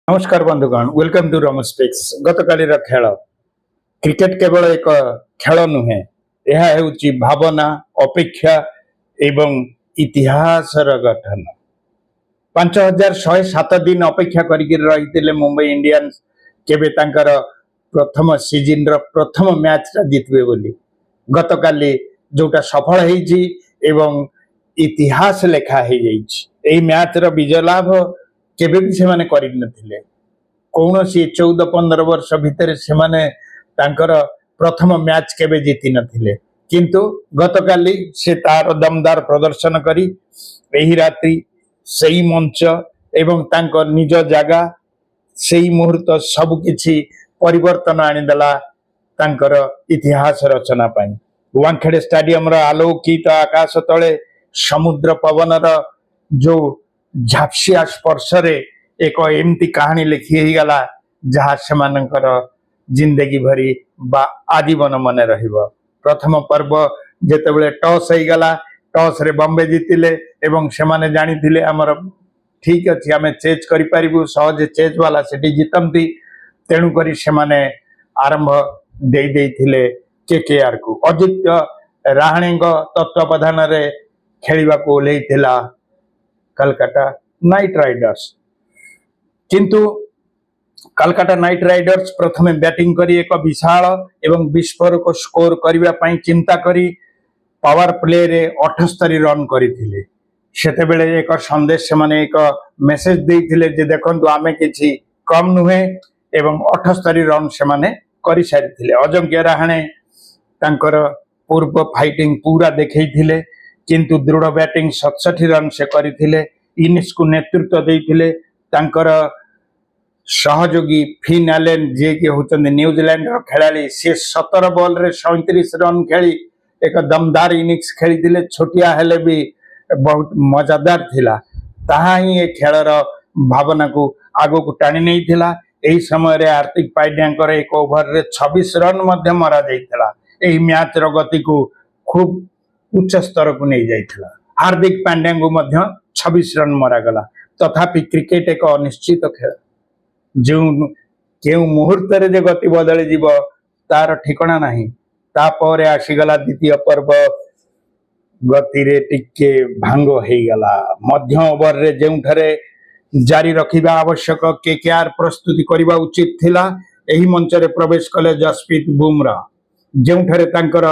नमस्कार बंधुगण welcome to Ramesh pics गतकालीर खेल क्रिकेट केवल एक खेल नुहे यह हेउची भावना अपेक्षा एवं इतिहासर गठन 5107 दिन अपेक्षा करते मुंबई इंडियंस केबे तांकर प्रथम सीजन रो प्रथम मैच जितबे बोली गतकाली जोटा सफल हेइची एवं इतिहास लेखा हे जाइछि एई मैच रो विजय लाभ केबे भी सेमाने करि नथिले कौनसी 14-15 वर्ष भितर सेमाने तांकर प्रथम मैच केबे जीति नथिले किंतु गतकाली से तार दमदार प्रदर्शन करी एही रात्रि सेही मंच एवं तांकर निज जागा सेही मुहूर्त सब किछि परिवर्तन आनिदेला तांकर इतिहास रचना पाई वानखेड़े स्टेडियम रो आलोकित आकाश तले समुद्र पवन रो जो झापसिया स्पर्श रे एक एमती कहानी लिखी गला जहाँ सेमानंकर जिंदगी भरी बा आजीवन मन रहिबो प्रथम पर्व जेतेबेले टॉस हो गला टॉस रे बॉम्बे जीतिले एवं सेमाने जानिथिले हमर ठीक अछि हमें चेज करि परिबु सहज चेज वाला सेठी जितंती तेणु करी सेमाने आरंभ दे देथिले केकेआर को अजित राहाणे तत्वावधान रे खेलिबा को ओलेइथिला कलकत्ता नाइट राइडर्स किंतु कलकत्ता नाइट राइडर्स प्रथमे बैटिंग करी एक विशाल एवं विस्फोरक स्कोर करबा पई चिंता करी पावर प्ले रे 78 रन करिथिले सेतेबेले एक संदेश से माने एक मेसेज देइथिले जे देखंतु आमे किछि कम नुहे एवं 78 रन से माने करि सारिथिले अजंक्य राहाणे तांकर पूर्व फाइटिंग पूरा देखैथिले किंतु दृढ़ बैटिंग 67 रन से करिथिले इनिंग्स को नेतृत्व देइथिले तांकर सहयोगी फिन एलन जे के होचंदी न्यूजीलैंड रो खेलाड़ी से 17 बॉल रे 37 रन खेली एक दमदार इनिंग्स खेलिथिले छोटिया हेले भी बहुत मजादार थिला ताहा ही ए खेलर भावना को आगो को टाणी नहीं थिला एही समय रे हार्दिक पांड्या एक ओवर रे 26 रन मध्य मरा जाइथिला एही मैच रो गति को खूब उच्च स्तर को नहीं जाइथिला हार्दिक पांड्या को मध्य 26 रन मरा गला तथापि क्रिकेट एक अनिश्चित खेल जो केउ मुहूर्त रे जे गति बदली जीव तार ठिकाना नहीं तापर आसीगला द्वितीय पर्व गति रे टिके भांग हो गला मध्य ओवर रे जेउठरे जारी रखिबा आवश्यक केकेआर प्रस्तुति करिबा उचित थिला एही मंच रे प्रवेश कले जसप्रीत बुमराह जेउठरे तांकर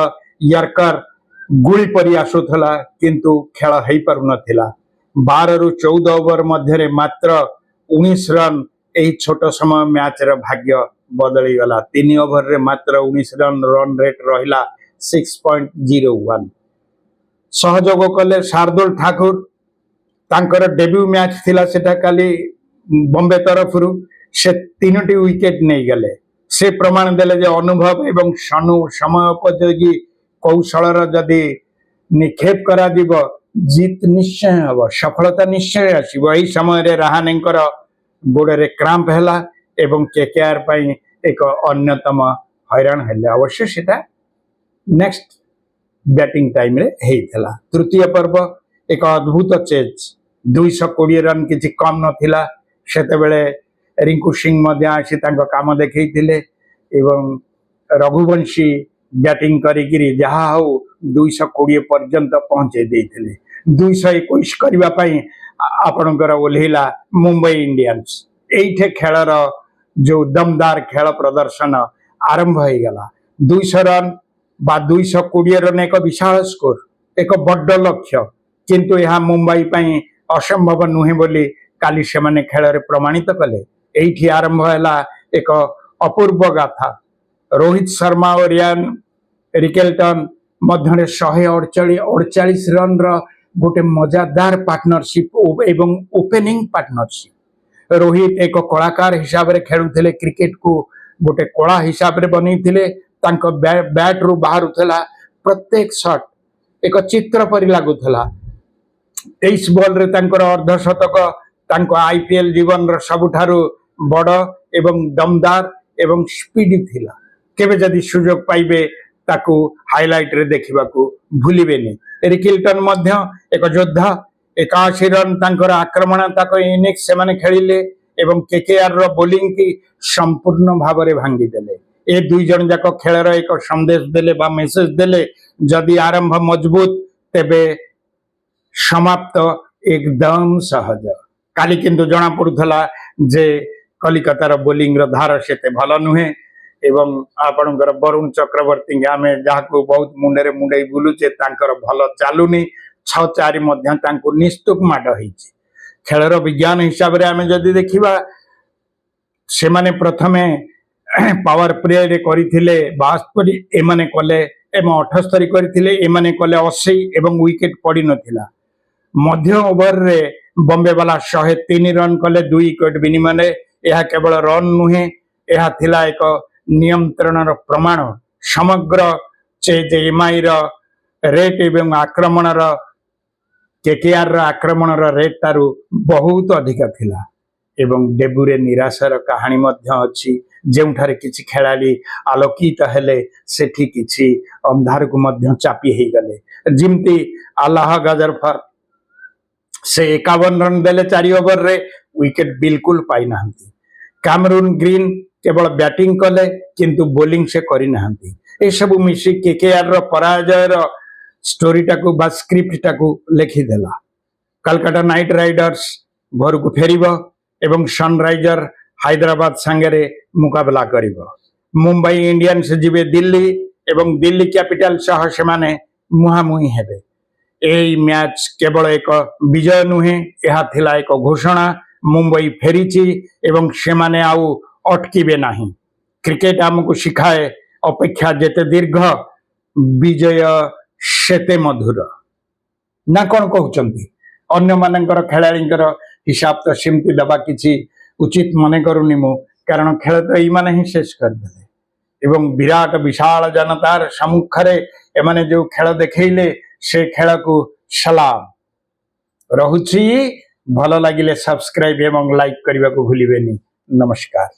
यर्कर गुली परि आसुथला किंतु खेल हेई पारु नथिला 12 रु 14 ओवर मध्य मात्र 19 रन एही छोट समय मैच रे भाग्य बदली गला 3 ओवर रे मात्र 19 रन रेट रहिला 6.01 सहयोग कले शार्दुल ठाकुर तांकर डेब्यू मैच थिला सेटा काली बॉम्बे तरफरु से 3टी विकेट नहीं गले से प्रमाण देले जे अनुभव एवं समय उपयोगी कौशल जदि निक्षेप करा दिबो जीत निश्चय हबो सफलता निश्चय आसीबो एही समय रे राहानेकर गोड़े रे क्रैम्प हैला एवं केकेआर पई एक अन्यतम हैरान हैले अवश्य सेटा नेक्स्ट बैटिंग टाइम रे हेइथला तृतीय पर्व एक अद्भुत चेज 220 रन किछि कम नथिला सेतेबेले रिंकू सिंह मध्य आसी तांको काम देखैथिले एवं रघुवंशी बैटिंग करिगिरी जहा हो 220 पर्यंत पहुंचे देथिले 221 करबा पई आपणकर ओल्हेला मुंबई इंडियंस एठे खेलर जो दमदार खेल प्रदर्शन आरंभ हो गला 200 रन बा 220 रन एक विशाल स्कोर एक बड़ लक्ष्य किंतु यह मुंबई पई असंभव नुहे बोली काली से माने खेल रे प्रमाणित कले एठी आरंभ हैला एक अपूर्व गाथा रोहित शर्मा और रियान रिकेल्टन मध्य 148 रन रो गोटे मजादार पार्टनरशिप एवं ओपनिंग पार्टनरशिप रोहित एक कलाकार हिसाब रे खेलुथिले क्रिकेट को गोटे कला हिसाब रे बनीथिले तांको बैट रु बाहरुथला प्रत्येक शॉट एक चित्र परि लागुथला 23 बॉल रे तांकर अर्धशतक तांको आईपीएल जीवन रो सबुठारु बड़ एवं दमदार एवं स्पीडी थिला केबे जदि सुयोग पाइबे ताकू हाइलाइट रे देखिबा को भूलिबेनी रिकिल्टन मध्य एक योद्धा 81 रन तांकर आक्रमणात्मक इनिंग्स से माने खेलिले ଏବଂ କେକେଆର ର ବୋଲିଂ କି ସମ୍ପୂର୍ଣ୍ଣ ଭାବରେ ଭାଙ୍ଗିଦେଲେ। ଏ ଦୁଇ ଜଣ ଯାକ ଖେଳର ଏକ ସନ୍ଦେଶ ଦେଲେ ବା ମେସେଜ ଦେଲେ, ଯଦି ଆରମ୍ଭ ମଜବୁତ ତେବେ ସମାପ୍ତ ଏକଦମ ସହଜ। କାଲି କିନ୍ତୁ ଜଣା ପଡୁଥିଲା ଯେ କଲିକତାର ବୋଲିଂ ର ଧାର ସେତେ ଭଲ ନୁହେଁ ଏବଂ ଆପଣଙ୍କର ବରୁଣ ଚକ୍ରବର୍ତ୍ତୀ ଆମେ ଯାହାକୁ ବହୁତ ମୁଣ୍ଡରେ ମୁଣ୍ଡେଇ ବୁଲୁଛେ ତାଙ୍କର ଭଲ ଚାଲୁନି। 6-4 ମଧ୍ୟ ତାଙ୍କୁ ନିସ୍ତୁକ ମାଡ ହେଇଛି। ଖେଳର ବିଜ୍ଞାନ ହିସାବରେ ଆମେ ଯଦି ଦେଖିବା, ସେମାନେ ପ୍ରଥମେ ପାୱାର ପ୍ଲେ କରିଥିଲେ 72, ଏମାନେ କଲେ ଏବଂ 78 କରିଥିଲେ, ଏମାନେ କଲେ 80 ଏବଂ ୱିକେଟ ପଡିନଥିଲା। ମଧ୍ୟ ଓଭରରେ ବମ୍ବେ ବାଲା 103 ରନ୍ କଲେ 2 ୱିକେଟ ବିନିମୟରେ। ଏହା କେବଳ ରନ୍ ନୁହେଁ, ଏହା ଥିଲା ଏକ ନିୟନ୍ତ୍ରଣର ପ୍ରମାଣ। ସମଗ୍ର ଏମ୍ଆଇ ର ରେଟ୍ ଏବଂ ଆକ୍ରମଣର କେକେଆର ର ଆକ୍ରମଣର ରେଟ୍ ଠାରୁ ବହୁତ ଅଧିକ ଥିଲା ଏବଂ ଡେବୁରେ ନିରାଶାର କାହାଣୀ ମଧ୍ୟ ଅଛି, ଯେଉଁଠାରେ କିଛି ଖେଳାଳି ଆଲୋକିତ ହେଲେ ସେଠି କିଛି ଅନ୍ଧାରକୁ ମଧ୍ୟ ଚାପି ହେଇଗଲେ। ଯେମିତି ଆଲ୍ଲାହ ଗଜରଫର, ସେ 51 ରନ୍ ଦେଲେ 4 ଓଭରରେ, ୱିକେଟ ବିଲକୁଲ ପାଇନାହାନ୍ତି। କାମରୁନ ଗ୍ରୀନ କେବଳ ବ୍ୟାଟିଂ କଲେ କିନ୍ତୁ ବୋଲିଂ ସେ କରିନାହାନ୍ତି। ଏସବୁ ମିଶି କେକେଆର ର ପରାଜୟର ଷ୍ଟୋରିଟାକୁ ବା ସ୍କ୍ରିପ୍ଟଟାକୁ ଲେଖିଦେଲା। କଲକାତା ନାଇଟ ରାଇଡର୍ସ ଘରକୁ ଫେରିବ ଏବଂ ସନରାଇଜର ହାଇଦ୍ରାବାଦ ସାଙ୍ଗରେ ମୁକାବିଲା କରିବ। ମୁମ୍ବାଇ ଇଣ୍ଡିଆନ୍ସ ଯିବେ ଦିଲ୍ଲୀ ଏବଂ ଦିଲ୍ଲୀ କ୍ୟାପିଟାଲ ସହ ସେମାନେ ମୁହାଁମୁହିଁ ହେବେ। ଏହି ମ୍ୟାଚ କେବଳ ଏକ ବିଜୟ ନୁହେଁ, ଏହା ଥିଲା ଏକ ଘୋଷଣା। ମୁମ୍ବାଇ ଫେରିଛି ଏବଂ ସେମାନେ ଆଉ ଅଟକିବେ ନାହିଁ। କ୍ରିକେଟ ଆମକୁ ଶିଖାଏ, ଅପେକ୍ଷା ଯେତେ ଦୀର୍ଘ ବିଜୟ ସେତେ ମଧୁର। ନା କଣ କହୁଛନ୍ତି? ଅନ୍ୟମାନଙ୍କର ଖେଳାଳିଙ୍କର ହିସାବ ତ ସେମିତି ଦେବା କିଛି ଉଚିତ ମନେ କରୁନି ମୁଁ, କାରଣ ଖେଳ ତ ଏଇମାନେ ହିଁ ଶେଷ କରିଦେଲେ ଏବଂ ବିରାଟ ବିଶାଳ ଜନତାର ସମ୍ମୁଖରେ ଏମାନେ ଯୋଉ ଖେଳ ଦେଖେଇଲେ ସେ ଖେଳକୁ ସଲାମ। ରହୁଛି। ଭଲ ଲାଗିଲେ ସବସ୍କ୍ରାଇବ ଏବଂ ଲାଇକ୍ କରିବାକୁ ଭୁଲିବେନି। ନମସ୍କାର।